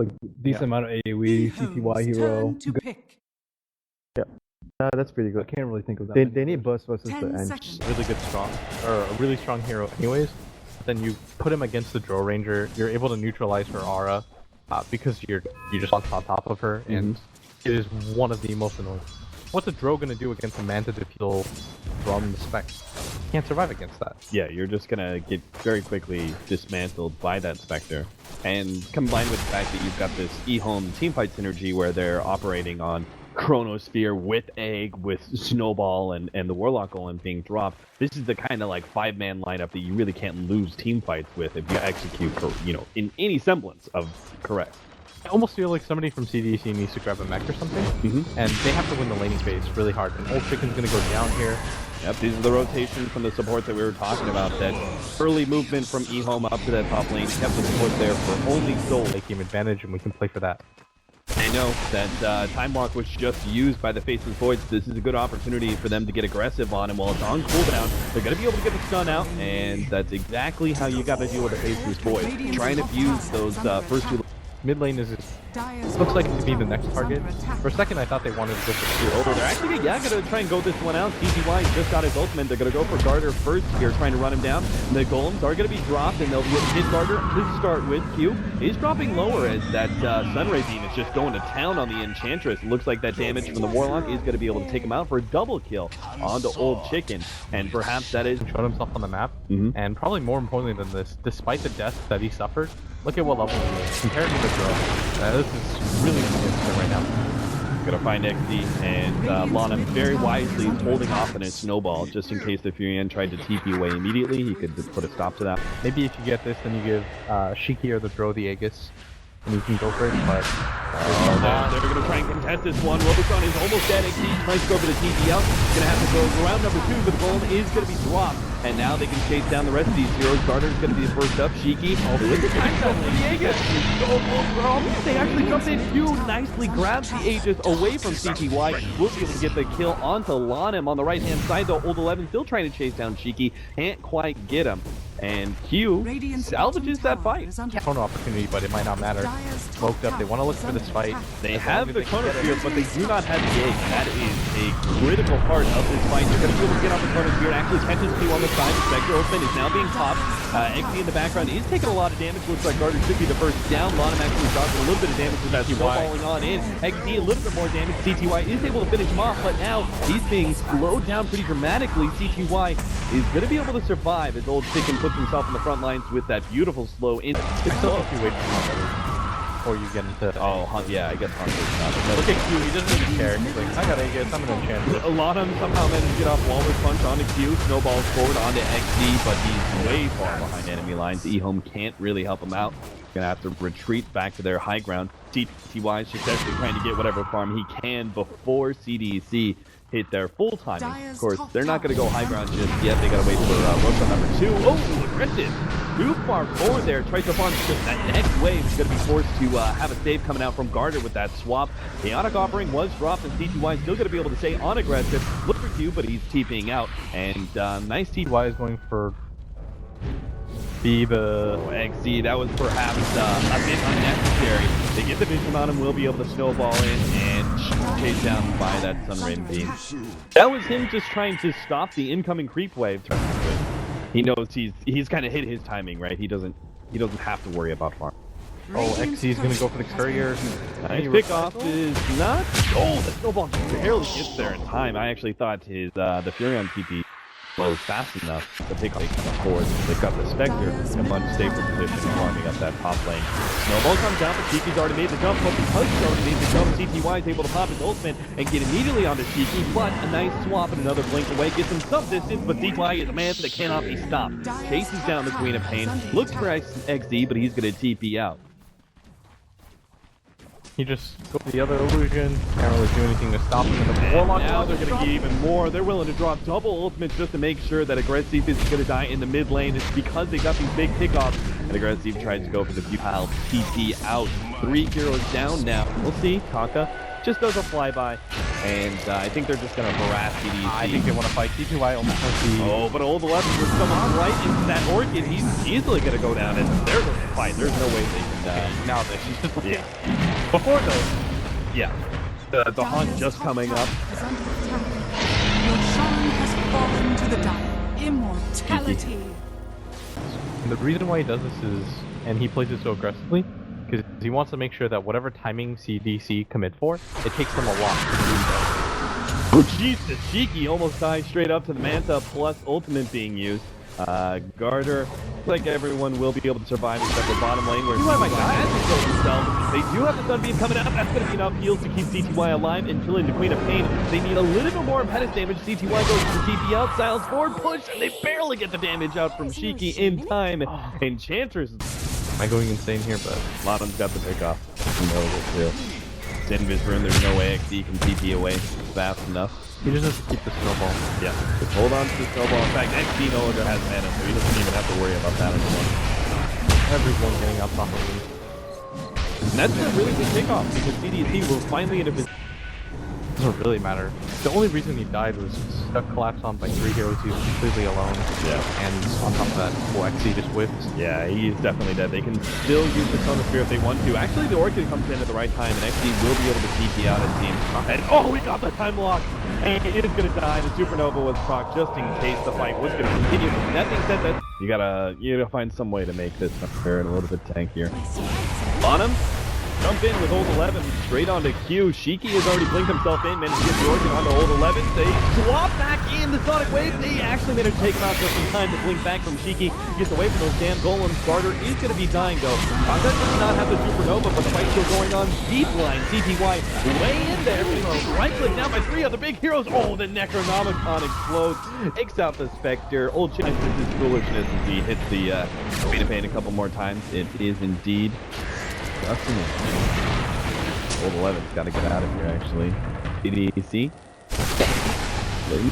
like decent amount of AoE, CTY hero. Yeah, that's pretty good. I can't really think of that. They need burst versus the Ench. Really good strong, or a really strong hero anyways. Then you put him against the Drow Ranger, you're able to neutralize her aura because you just on top of her, and it is one of the most annoying. What's a Drow gonna do against a Manta to peel from the spec? Can't survive against that. Yeah, you're just gonna get very quickly dismantled by that Spectre. And combined with the fact that you've got this EHOME teamfight synergy where they're operating on Chronosphere with Egg, with Snowball, and the Warlock Golem being dropped, this is the kind of like 5-man lineup that you really can't lose teamfights with if you execute, in any semblance of correct. I almost feel like somebody from CDEC needs to grab a mech or something, and they have to win the laning phase really hard. And oldchicken's gonna go down here. Yep, these are the rotations from the support that we were talking about. That early movement from EHOME up to that top lane kept the support there for only so late game advantage, and we can play for that. I know that Time Walk was just used by the Faceless Voids. This is a good opportunity for them to get aggressive on him while it's on cooldown. They're going to be able to get the stun out, and that's exactly how you got to deal with the Faceless Voids. Trying to fuse those first two. Mid lane looks like it to be the next target. For a second, I thought they wanted to go for Q. Oh, they're actually going to try and go this one out. CTY just got his ultimate. They're going to go for Garder first here, trying to run him down. The golems are going to be dropped, and they'll be able to hit Garder to start with. Q is dropping lower as that Sunray Beam is just going to town on the Enchantress. Looks like that damage from the Warlock is going to be able to take him out for a double kill onto Oldchicken. And perhaps that is... Showed himself on the map, and probably more importantly than this, despite the death that he suffered, look at what level he is compared to the Drow. This is really significant right now. Gonna find XD, and Lanm very wisely is holding off on his snowball just in case the Furion tried to TP away immediately. He could just put a stop to that. Maybe if you get this, then you give Shiki or the Drow the Aegis, and you can go for it, but... they're going to try and contest this one. Roboson is almost dead. XD tries to go for the TP out. Going to have to go round number 2, but the golem is going to be dropped. And now they can chase down the rest of these heroes. Garder is going to be the first up. Shiki, with the time stone for the Aegis. They actually jumped in. Q nicely grabs the Aegis away from CTY. Will be able to get the kill onto Lanm on the right-hand side, though. Old 11 still trying to chase down Shiki. Can't quite get him. And Q salvages that fight. Chrono opportunity, but it might not matter. Smoked up. They want to look for this fight. They have the Chronosphere, but they do not have the egg. That is a critical part of this fight. They're going to be able to get on the Chronosphere and actually catch his Q on the side. The Spectre ultimate is now being popped. XD in the background is taking a lot of damage. Looks like Garder should be the first down. Lanm actually dropping a little bit of damage with that falling on in. XD a little bit more damage. CTY is able to finish him off, but now he's being slowed down pretty dramatically. CTY is going to be able to survive as Oldchicken puts himself in the front lines with that beautiful slow in. It's still if you wait before you get into... Oh, yeah, I guess Hunter's not. Look at Q, he doesn't even care. He's like, I got Aegis, I'm an Enchantress. Lanm somehow managed to get off Walrus Punch onto Q, snowballs forward onto XD, but he's way far behind enemy lines. EHOME can't really help him out. Gonna have to retreat back to their high ground. CTY successfully trying to get whatever farm he can before CDEC hit their full timing. Of course, they're not going to go high ground just yet. They got to wait for Rosa number 2. Oh, Aggressif! Too far forward there. Tries to farm just that next wave. Is going to be forced to have a save coming out from Garder with that swap. Chaotic Offering was dropped, and CTY still going to be able to stay on Aggressif. Look for Q, but he's TPing out. And nice CTY is going for the XD. That was perhaps a bit unnecessary. They get the vision on him, will be able to snowball in and chase down by that Sunray Beam. That was him just trying to stop the incoming creep wave. He knows he's kind of hit his timing, right? He doesn't have to worry about farm. Oh, XC's gonna go for the courier. Nice pickoff is not. Oh, the snowball barely gets there in time. I actually thought his the Furion TP was fast enough to pick up forward. They've got the Spectre in a much safer position farming up that top lane. Snowball comes down, but Shiki's already made the jump. But because he's already made the jump, CTY is able to pop his ultimate and get immediately onto Shiki. But a nice swap and another blink away gets him some distance. But CTY is a man that cannot be stopped. Chases down the Queen of Pain. Looks for XD, but he's going to TP out. He just goes the other illusion, can't really do anything to stop him. And Warlock now they're going to get even more. They're willing to drop double ultimates just to make sure that Aggressif is going to die in the mid lane. It's because they got these big pickoffs. And Aggressif tries to go for the futile TP out. 3 heroes down now. We'll see. Kaka just does a flyby. And I think they're just going to harass CDEC. I think they want to fight. T2Y almost wants to. Oh, but Old 11 was coming right into that Orchid. He's easily going to go down, and they're going to fight. There's no way they can. Now they Yeah. Before though, yeah. The hunt just coming up. Is under attack. Your Shan has fallen to the dire. Immortality. And the reason why he does this is, and he plays it so aggressively, because he wants to make sure that whatever timing CDC commit for, it takes them a lot to do that. Oh, Jesus, Shiki almost died straight up to the Manta, plus ultimate being used. Garder, like everyone will be able to survive except for bottom lane, where CTY has to kill himself. They do have the Sunbeam coming out. That's going to be enough heals to keep CTY alive and killing the Queen of Pain. They need a little bit more impedance damage. CTY goes to the TP out, Styles forward push, and they barely get the damage out from Shiki in time. Enchantress. Am I going insane here? But Lottom's got the pick off. You know this too. It's in his room. There's no way XD can TP away fast enough. he just has to keep the snowball. Yeah, just hold on to the snowball. In fact, XD no longer has mana, so he doesn't even have to worry about that anymore. Everyone getting out top of him. And that's a really good kickoff because CDEC will finally end up. Doesn't really matter. The only reason he died was stuck collapsed on by 3 heroes. He was completely alone. Yeah. And on top of that, XD just whiffs. Yeah, he's definitely dead. They can still use the Chronosphere if they want to. Actually, the Orchid comes in at the right time, and XD will be able to TP out his team. And oh, we got the time lock! And it is going to die. The Supernova was proc just in case the fight was going to continue. That being said, that you gotta find some way to make this fair and a little bit tankier. On him. Jump in with Old 11, straight onto Q. Shiki has already blinked himself in, managed to get the Orchid onto Old 11. They swap back in the Sonic Wave. They actually managed to take him out just in time to blink back from Shiki. Gets away from those damn golems. Garder is going to be dying though. Kaka does not have the Supernova, but the fight's still going on. Deep line, CTY way in there. Right click down by 3 other big heroes. Oh, the Necronomicon explodes. Takes out the Spectre. Old Chance is foolishness as he hits the Queen of Pain a couple more times. It is indeed. Old 11's got to get out of here, actually. CDEC.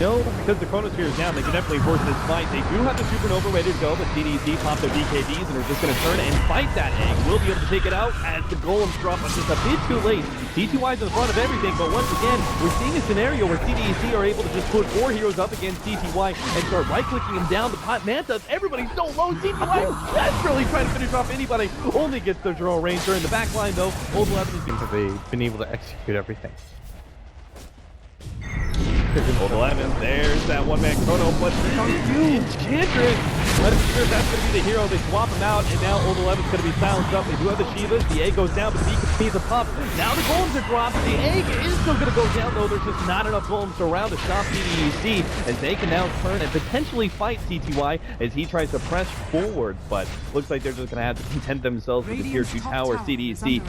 No, because the Chronosphere is down, they can definitely force this fight. They do have the Supernova ready to go, but CDEC pop their BKBs and are just going to turn and fight that egg. We'll be able to take it out as the golems drop, but just a bit too late. T2Y's in front of everything, but once again, we're seeing a scenario where CDEC are able to just put 4 heroes up against CTY and start right-clicking him down the pot Mantas. Everybody's so low. CTY desperately trying to finish off anybody. Only gets the Drow Ranger in the back line, though. Old 11 is Been able to execute everything. Old 11, there's that one-man chrono, but Enchantress. Let us sure that's going to be the hero. They swap him out, and now Old 11's going to be silenced up. They do have the Shivas. The egg goes down, but the beacon needs a pop. Now the golems are dropped. The egg is still going to go down, though. There's just not enough golems around to stop CDEC, as they can now turn and potentially fight CTY as he tries to press forward, but looks like they're just going to have to content themselves with the tier 2 tower. CDEC.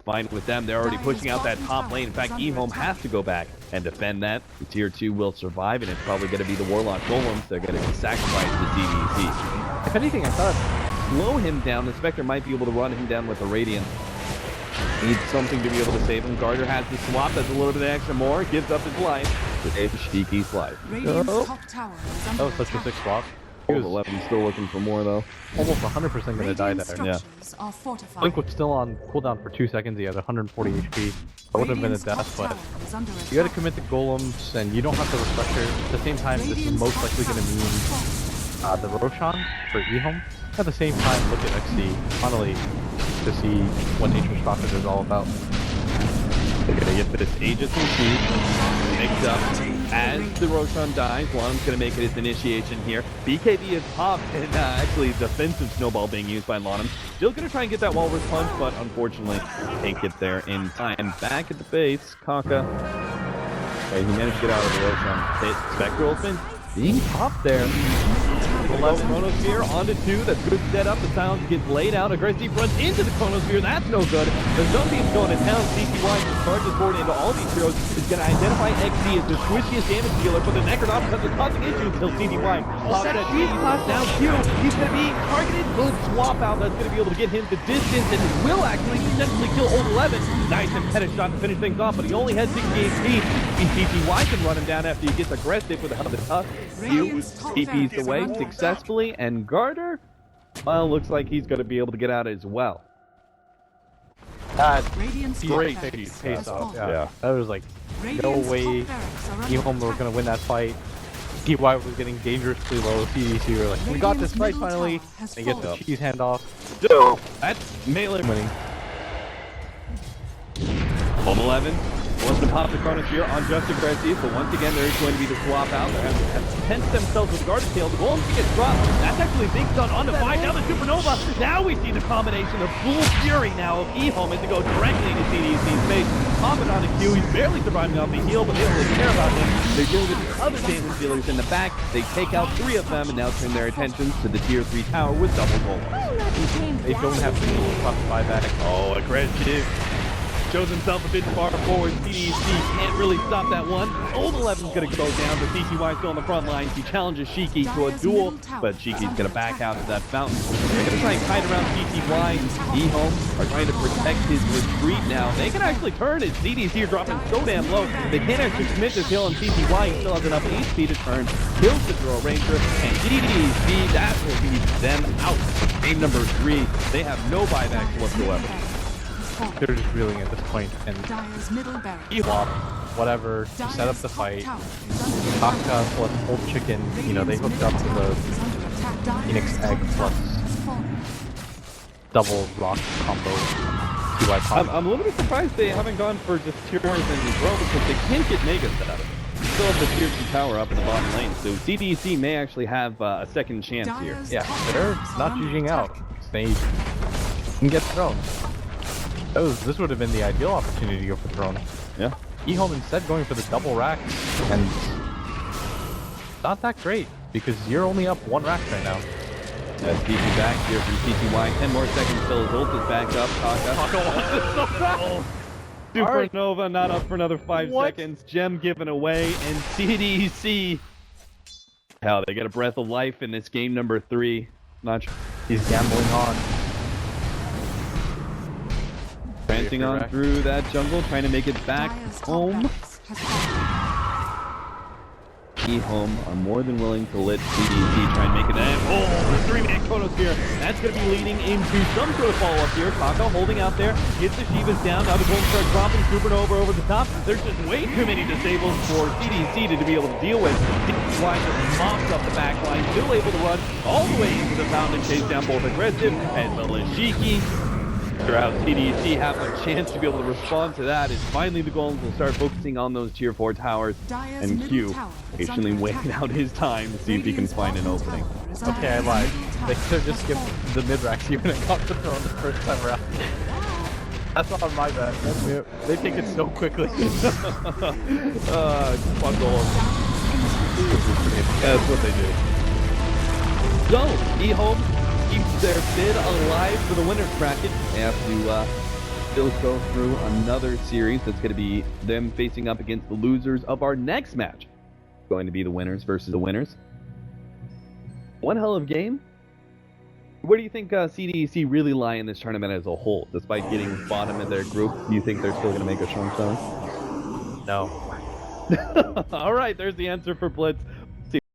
Fine with them. They're already pushing out that top lane. In fact, EHOME has to go back and defend that. The tier 2 will survive, and it's probably going to be the Warlock Golems. They're going to sacrifice the CDEC. If anything, I thought slow him down. The Spectre might be able to run him down with the Radiant. Needs something to be able to save him. Garder has the swap. That's a little bit extra more. Gives up his life to save Shiki's life. That was such a sick swap. Old 11 still looking for more, though. Almost 100% going to die there. Yeah. Blink was still on cooldown for 2 seconds. He had 140 HP. That would have been a death, but you got to commit the golems, and you don't have to refresher. At the same time, this is most likely going to mean the Roshan for EHOME. At the same time, look at XD, finally, to see what Nature's Prophet is all about. They're going to get this Aegis and Siege mixed up as the Roshan dies. Lanm's going to make it his initiation here. BKB is popped, and actually defensive snowball being used by Lanm. Still going to try and get that Walrus Punch, but unfortunately can't get there in time. Back at the base, Kaka. Okay, he managed to get out of the Roshan hit. Spectral Ultimate being popped there. Below Chronosphere onto 2. That's good setup. The Silence gets laid out. Agressif runs into the Chronosphere. That's no good. The Sunbeam's going to town. CTY charges forward into all these heroes. Is going to identify XD as the squishiest damage dealer, but the Necronomicons are causing issues until CTY pops that G class down Q. He's going to be targeted. Good swap out. That's going to be able to get him to distance, and it will actually potentially kill Old 11. Nice and headed shot to finish things off, but he only has 60 HP. CTY can run him down after he gets Aggressive with a hell of a tough. Q TP's away successfully, and Garder, well, looks like he's going to be able to get out as well. Radiant's Great top barracks pace has off. fallen. Yeah. That was like no Radiant's way top barracks are under EHOME were attack. gonna win that fight. TY was getting dangerously low. CDC were like, we got this fight Radiant's finally. middle tower has They get the fallen. cheese handoff. So, that's melee Winning. Home 11 wants to pop the Chronosphere on just Agressif, but once again there is going to be the swap out. They have tensed themselves with the Garder tail. The Golem gets dropped. That's actually big done on the fight. Now the Supernova. Now we see the combination of full fury now of EHOME as to go directly into CDEC's face. Popping on a Q. He's barely surviving off the heal, but they don't really care about him. They're dealing with the other damage dealers in the back. They take out 3 of them and now turn their attentions to the tier 3 tower with double golems. They don't have to pop the buyback. Oh, Aggressive. Shows himself a bit far forward. CDEC can't really stop that one. Old 11's going to go down, but CTY still on the front lines. He challenges Shiki to a duel, but Shiki's going to back out of that fountain. They're going to try and kite around CTY. EHOME are trying to protect his retreat now. They can actually turn as CDEC are dropping so damn low. They can't actually commit this kill on CTY. He still has enough HP to turn. Kills the Draw Ranger, and CDEC, that will be them out. Game number 3. They have no buybacks whatsoever. They're just reeling at this point and Dyer's middle barracks. swap, whatever, to set up the fight. Kaka plus oldchicken, you know, they hooked up to the Phoenix Egg plus double rock combo. TY pop. I'm a little bit surprised they haven't gone for just tier 1s and grow because they can't get Megas out of it. They still have the tier 2 tower up in the bottom lane, so CDEC may actually have a second chance here. Yeah, they're not judging out. They can get thrown. This would have been the ideal opportunity to go for throne. Yeah. EHOME instead going for the double rack, and not that great because you're only up 1 rack right now. That's DP back here from CTY. 10 more seconds till his ult is back up. Kaka. Supernova not up for another 5 seconds. Gem given away, and CDEC. Hell, they get a breath of life in this game number 3. Not sure. He's gambling on. Prancing on through that jungle, trying to make it back home. EHOME are more than willing to let CDEC try and make it end. Oh, the 3-man Chronosphere. That's going to be leading into some sort of follow-up here. Kaka holding out there, gets the Shivas down. Now the Golden start dropping Supernova over the top. There's just way too many disables for CDEC to be able to deal with. CDEC just mops up the back line, still able to run all the way into the fountain, chase down both Aggressif as well as Shiki. Throughout CDEC have a chance to be able to respond to that is finally the Golems will start focusing on those tier 4 towers, and Q patiently waiting out his time to see if he can find an opening. Okay, I lied. They could have just skipped the mid-racks even and got the throne the first time around. That's not my bad. That's me. They take it so quickly. Fuck Golems. That's what they do. So, EHOME keeps their bid alive for the winner's bracket. They have to still go through another series that's going to be them facing up against the losers of our next match. It's going to be the winners versus the winners. One hell of a game. Where do you think CDEC really lie in this tournament as a whole? Despite getting bottom in their group, do you think they're still going to make a strong showing? No. All right, there's the answer for Blitz.